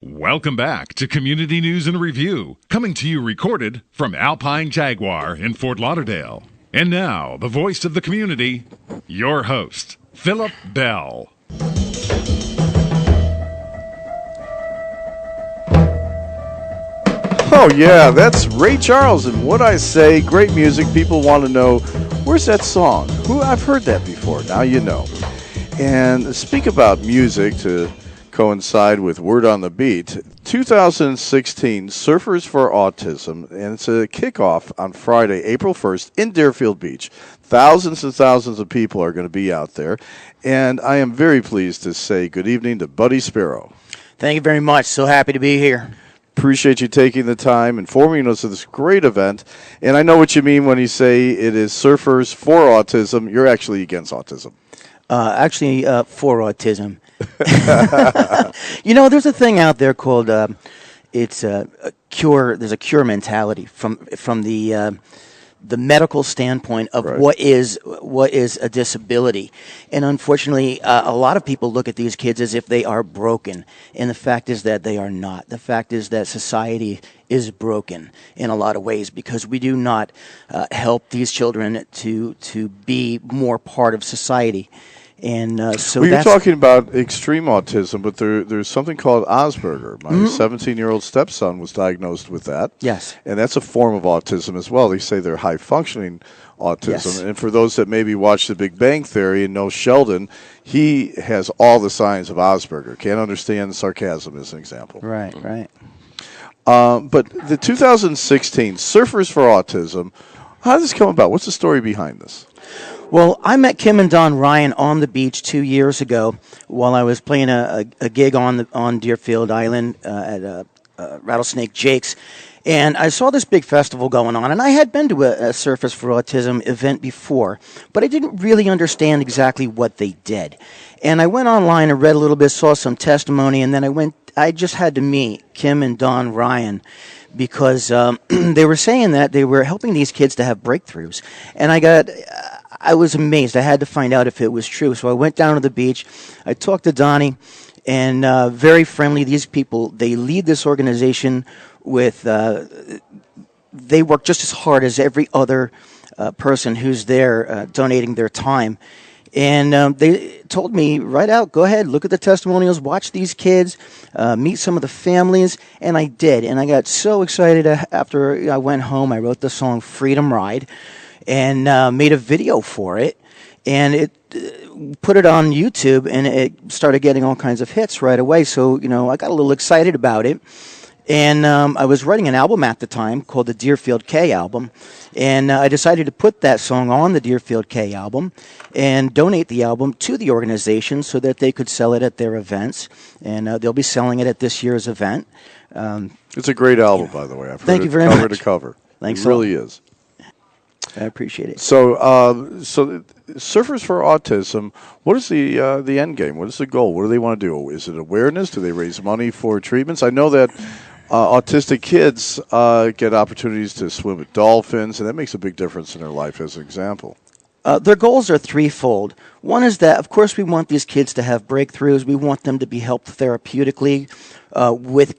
Welcome back to Community News and Review, coming to you recorded from Alpine Jaguar in Fort Lauderdale. And now, the voice of the community, your host, Philip Bell. Oh yeah, that's Ray Charles and What I Say. Great music. People want to know, where's that song? I've heard that before. Now you know. And speak about music to coincide with Word on the Beat. 2016 Surfers for Autism, and it's a kickoff on Friday, April 1st in Deerfield Beach. Thousands and thousands of people are going to be out there, and I am very pleased to say good evening to Buddy Sparrow. Thank you very much. So happy to be here. Appreciate you taking the time, informing us of this great event. And I know what you mean when you say it is Surfers for Autism. You're actually against autism. For autism. You know, there's a thing out there called it's a cure. There's a cure mentality from the medical standpoint of Right. what is a disability. And unfortunately, a lot of people look at these kids as if they are broken. And the fact is that they are not. The fact is that society is broken in a lot of ways because we do not help these children to be more part of society. And so you're talking about extreme autism, but there's something called Asperger. My 17-year-old stepson was diagnosed with that. Yes. And that's a form of autism as well. They say they're high-functioning autism. Yes. And for those that maybe watch The Big Bang Theory and know Sheldon, he has all the signs of Asperger. Can't understand sarcasm as an example. Right. But the 2016 Surfers for Autism, how did this come about? What's the story behind this? Well, I met Kim and Don Ryan on the beach 2 years ago while I was playing a gig on Deerfield Island at Rattlesnake Jake's. And I saw this big festival going on, and I had been to a Surfers for Autism event before, but I didn't really understand exactly what they did. And I went online and read a little bit, saw some testimony, and then I just had to meet Kim and Don Ryan because they were saying that they were helping these kids to have breakthroughs. And I was amazed. I had to find out if it was true. So I went down to the beach. I talked to Donnie, and very friendly. These people, they lead this organization with, they work just as hard as every other person who's there donating their time. And they told me right out, go ahead, look at the testimonials, watch these kids, meet some of the families. And I did. And I got so excited after I went home. I wrote the song Freedom Ride and made a video for it. And it put it on YouTube, and it started getting all kinds of hits right away. So, you know, I got a little excited about it. And I was writing an album at the time called the Deerfield K album. And I decided to put that song on the Deerfield K album and donate the album to the organization so that they could sell it at their events. And they'll be selling it at this year's event. It's a great album, by the way. I've Thank heard you it very cover much. to cover. Thanks It really is. I appreciate it. So Surfers for Autism, what is the end game? What is the goal? What do they want to do? Is it awareness? Do they raise money for treatments? I know that autistic kids get opportunities to swim with dolphins, and that makes a big difference in their life, as an example. Their goals are threefold. One is that, of course, we want these kids to have breakthroughs. We want them to be helped therapeutically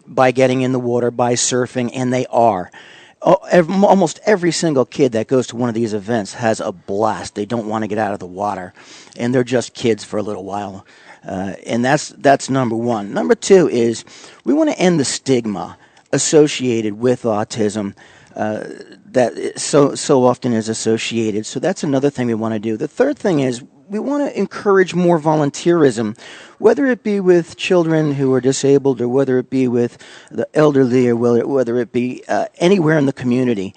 by getting in the water, by surfing, and they are. Almost every single kid that goes to one of these events has a blast. They don't want to get out of the water, and they're just kids for a little while. And that's number one. Number two is we want to end the stigma associated with autism that so often is associated. So that's another thing we want to do. The third thing is we want to encourage more volunteerism, whether it be with children who are disabled or whether it be with the elderly or whether it be anywhere in the community.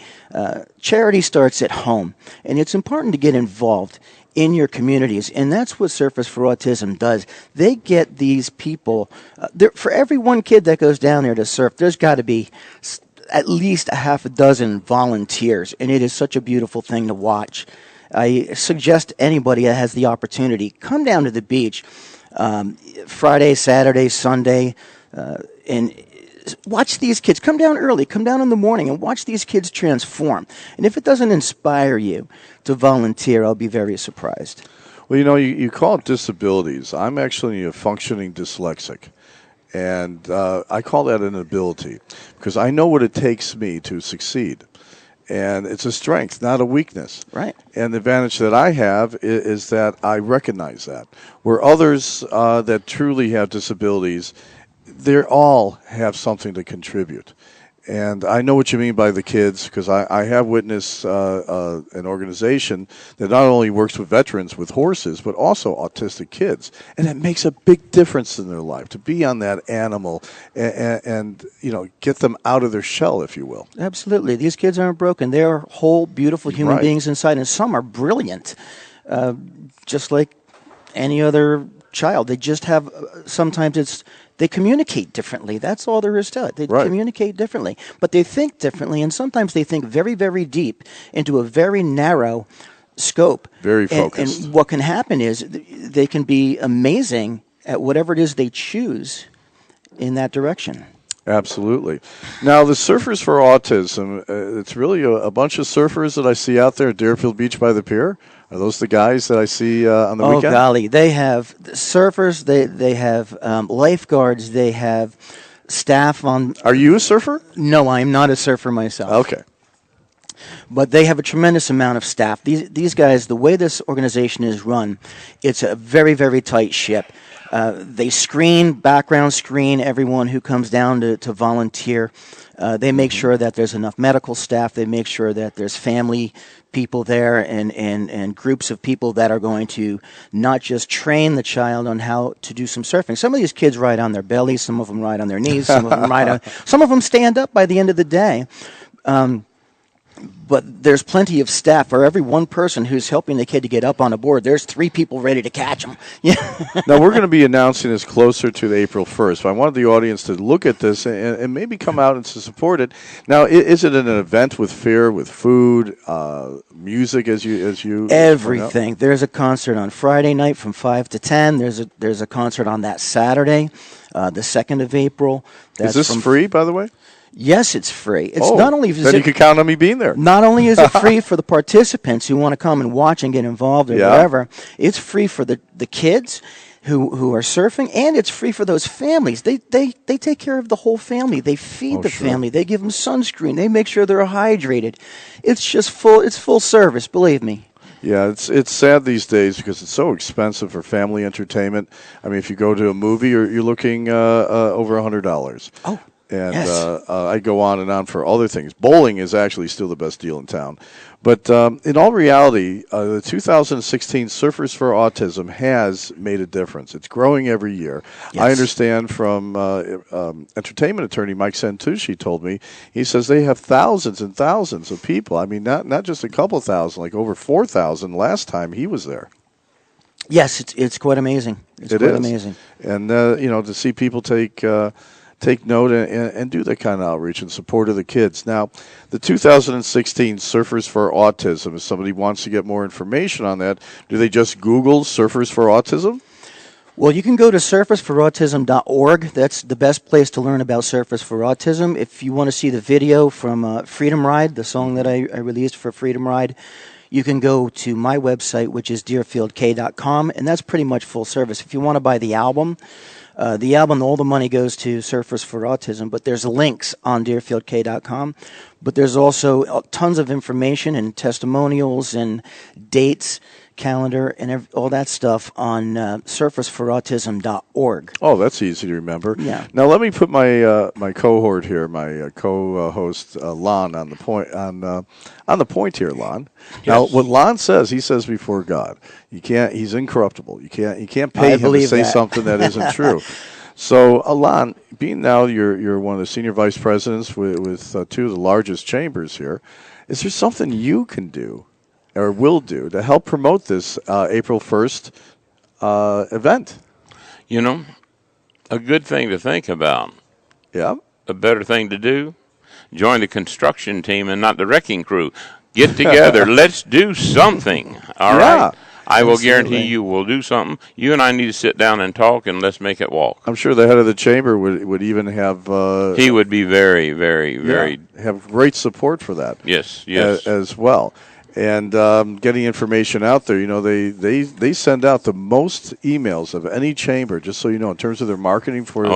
Charity starts at home, and it's important to get involved in your communities, and that's what Surfers for Autism does. They get these people, for every one kid that goes down there to surf, there's got to be at least a half a dozen volunteers, and it is such a beautiful thing to watch. I suggest anybody that has the opportunity, come down to the beach Friday, Saturday, Sunday, and watch these kids. Come down early. Come down in the morning and watch these kids transform. And if it doesn't inspire you to volunteer, I'll be very surprised. Well, you know, you call it disabilities. I'm actually a functioning dyslexic. And I call that an ability because I know what it takes me to succeed. And it's a strength, not a weakness. Right. And the advantage that I have is that I recognize that. Where others that truly have disabilities, they all have something to contribute. And I know what you mean by the kids because I have witnessed an organization that not only works with veterans with horses, but also autistic kids. And it makes a big difference in their life to be on that animal and get them out of their shell, if you will. Absolutely. These kids aren't broken. They're whole, beautiful human Right. beings inside, and some are brilliant, just like any other child. They just have, sometimes they communicate differently. That's all there is to it. They Right. communicate differently, but they think differently, and sometimes they think very, very deep into a very narrow scope. Very focused. And what can happen is they can be amazing at whatever it is they choose in that direction. Absolutely. Now, the Surfers for Autism, it's really a bunch of surfers that I see out there at Deerfield Beach by the pier. Are those the guys that I see on the weekend? Oh, golly. They have surfers, they have lifeguards, they have staff on. Are you a surfer? No, I'm not a surfer myself. Okay. But they have a tremendous amount of staff. These guys, the way this organization is run, it's a very, very tight ship. They background screen everyone who comes down to volunteer. They make sure that there's enough medical staff. They make sure that there's family people there and groups of people that are going to not just train the child on how to do some surfing. Some of these kids ride on their bellies. Some of them ride on their knees. Some of them stand up by the end of the day. But there's plenty of staff. For every one person who's helping the kid to get up on a board, there's 3 people ready to catch him. Yeah. Now, we're going to be announcing this closer to April 1st. But I wanted the audience to look at this and maybe come out and to support it. Now, is it an event with fare, with food, music, as you Everything. There's a concert on Friday night from 5 to 10. There's a concert on that Saturday, the 2nd of April. Is this free, by the way? Yes, it's free. It's not only then you can count on me being there. Not only is it free for the participants who want to come and watch and get involved or whatever, it's free for the kids who are surfing, and it's free for those families. They take care of the whole family. They feed the family. They give them sunscreen. They make sure they're hydrated. It's just full service, believe me. Yeah, it's sad these days because it's so expensive for family entertainment. I mean, if you go to a movie, you're looking over $100. Oh. And yes. I go on and on for other things. Bowling is actually still the best deal in town. But in all reality, the 2016 Surfers for Autism has made a difference. It's growing every year. Yes. I understand from entertainment attorney Mike Santucci told me, he says they have thousands and thousands of people. I mean, not just a couple thousand, like over 4,000 last time he was there. Yes, it's quite amazing. It's quite amazing. And, to see people take note and do that kind of outreach in support of the kids. Now, the 2016 Surfers for Autism, if somebody wants to get more information on that, do they just Google Surfers for Autism? Well, you can go to surfersforautism.org. That's the best place to learn about Surfers for Autism. If you want to see the video from Freedom Ride, the song that I released for Freedom Ride, you can go to my website, which is deerfieldk.com, and that's pretty much full service. If you want to buy the album, all the money goes to Surfers for Autism, but there's links on deerfieldk.com. But there's also tons of information and testimonials and dates, calendar, and all that stuff on surfersforautism.org. Oh, that's easy to remember. Yeah. Now let me put my my cohort here, my co-host Lon on the point here, Lon. Yes. Now, what Lon says, he says before God. He's incorruptible. You can't pay him to say something that isn't true. So, Alon, being now you're one of the senior vice presidents with 2 of the largest chambers here, is there something you can do or will do to help promote this April 1st event? You know, a good thing to think about. Yeah. A better thing to do, join the construction team and not the wrecking crew. Get together. Let's do something. All right. I will guarantee you we'll do something. You and I need to sit down and talk, and let's make it walk. I'm sure the head of the chamber would even have... he would be very, very, very... have great support for that. Yes. As well. and getting information out there. You know, they send out the most emails of any chamber, just so you know, in terms of their marketing for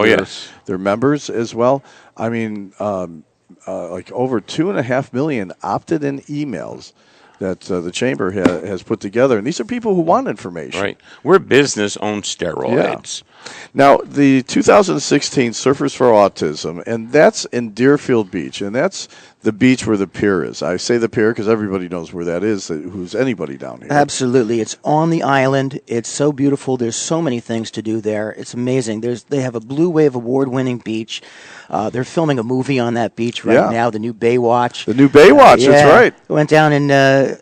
their members as well. I mean, like over 2.5 million opted-in emails that the chamber has put together. And these are people who want information. Right. We're business on steroids. Yeah. Now, the 2016 Surfers for Autism, and that's in Deerfield Beach, and that's the beach where the pier is. I say the pier because everybody knows where that is, who's anybody down here. Absolutely. It's on the island. It's so beautiful. There's so many things to do there. It's amazing. They have a Blue Wave award-winning beach. They're filming a movie on that beach right now, the new Baywatch. The new Baywatch, that's right. Went down and...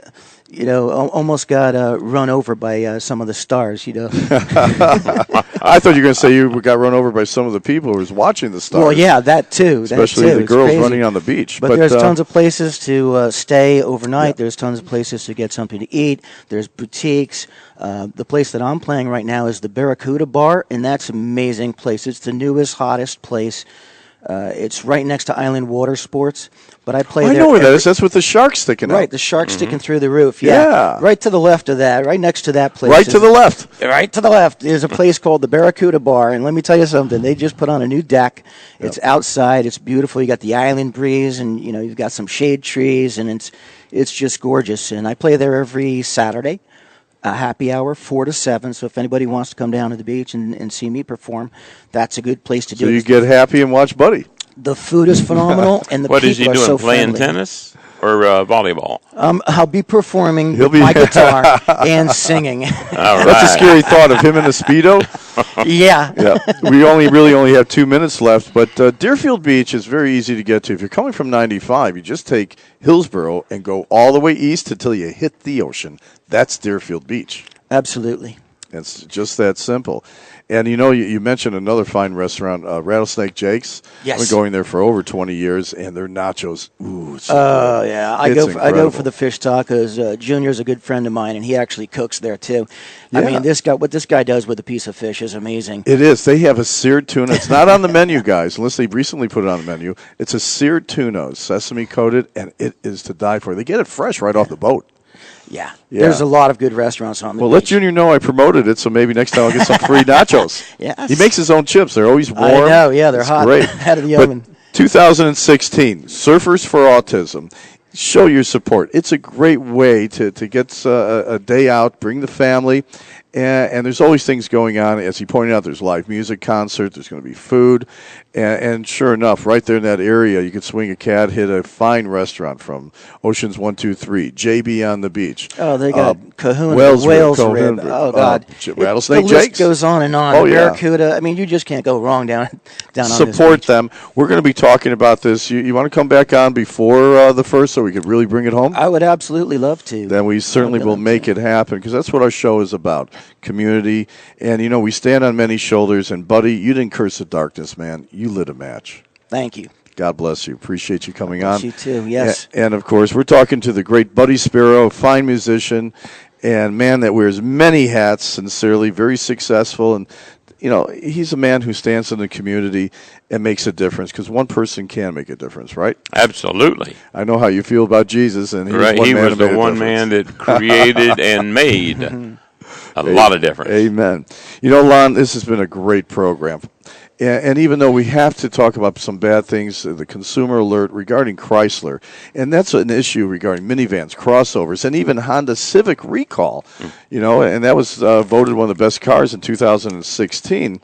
almost got run over by some of the stars, I thought you were going to say you got run over by some of the people who was watching the stars. Well, yeah, that too. Especially the girls running on the beach. But there's tons of places to stay overnight. Yeah. There's tons of places to get something to eat. There's boutiques. The place that I'm playing right now is the Barracuda Bar, and that's an amazing place. It's the newest, hottest place. It's right next to Island Water Sports, but I play there. I know where that is. That's with the shark sticking out. Right, the shark sticking through the roof. Yeah. Right to the left of that, right next to that place. Right to the left. Right to the left. There's a place called the Barracuda Bar, and let me tell you something. They just put on a new deck. It's outside. It's beautiful. You got the island breeze, and you've got some shade trees, and it's just gorgeous. And I play there every Saturday. A happy hour, 4 to 7. So if anybody wants to come down to the beach and see me perform, that's a good place to do it. So you get happy and watch Buddy. The food is phenomenal, and the people are so friendly. What is he doing, playing tennis or volleyball? I'll be performing my guitar and singing. All right. That's a scary thought of him in a Speedo. Yeah. We really only have 2 minutes left, but Deerfield Beach is very easy to get to. If you're coming from 95, you just take Hillsborough and go all the way east until you hit the ocean. That's Deerfield Beach. Absolutely. It's just that simple. And, you mentioned another fine restaurant, Rattlesnake Jake's. Yes. I've been going there for over 20 years, and their nachos, yeah. I go for the fish tacos. Junior's a good friend of mine, and he actually cooks there, too. Yeah. I mean, what this guy does with a piece of fish is amazing. It is. They have a seared tuna. It's not on the menu, guys, unless they recently put it on the menu. It's a seared tuna, sesame-coated, and it is to die for. They get it fresh right off the boat. Yeah. There's a lot of good restaurants on the beach. Well, let Junior know I promoted it, so maybe next time I'll get some free nachos. Yes. He makes his own chips. They're always warm. I know, yeah, they're it's hot. Great. Out of the oven. 2016, Surfers for Autism. Show your support. It's a great way to get a day out, bring the family, and there's always things going on. As he pointed out, there's live music concert, there's going to be food, and sure enough, right there in that area, you could swing a cat, hit a fine restaurant from Oceans 123, JB on the Beach. Oh, they got Kahuna, Whale's Rib. Oh, God. Rattlesnake Jake's. The list goes on and on. Oh, yeah. Barracuda. I mean, you just can't go wrong down on this Support beach. them. We're going to be talking about this. You want to come back on before the first so we could really bring it home? I would absolutely love to. Then we certainly will make it happen, because that's what our show is about, community. And, we stand on many shoulders. And, Buddy, you didn't curse the darkness, man. You lit a match. Thank you. God bless you. Appreciate you coming on. You too, yes. And, of course, we're talking to the great Buddy Sparrow, fine musician, and man that wears many hats, sincerely, very successful. And, he's a man who stands in the community and makes a difference, because one person can make a difference, right? Absolutely. I know how you feel about Jesus. And he was the one man that created and made a lot of difference. Amen. Lon, this has been a great program. And even though we have to talk about some bad things, the consumer alert regarding Chrysler, and that's an issue regarding minivans, crossovers, and even Honda Civic recall, and that was voted one of the best cars in 2016.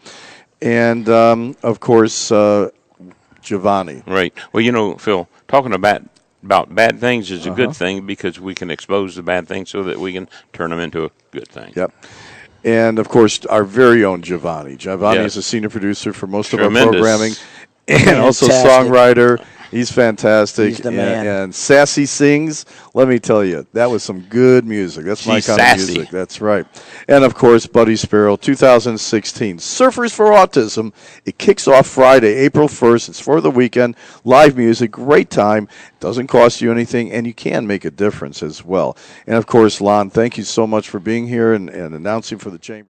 And, of course, Giovanni. Right. Well, Phil, talking about bad things is a good thing, because we can expose the bad things so that we can turn them into a good thing. Yep. And, of course, our very own Giovanni. Giovanni is a senior producer for most of our programming, and also songwriter. He's fantastic. He's the man. And Sassy sings. Let me tell you, that was some good music. That's my kind of music. That's right. And, of course, Buddy Sparrow, 2016. Surfers for Autism. It kicks off Friday, April 1st. It's for the weekend. Live music. Great time. Doesn't cost you anything, and you can make a difference as well. And, of course, Lon, thank you so much for being here and announcing for the Chamber.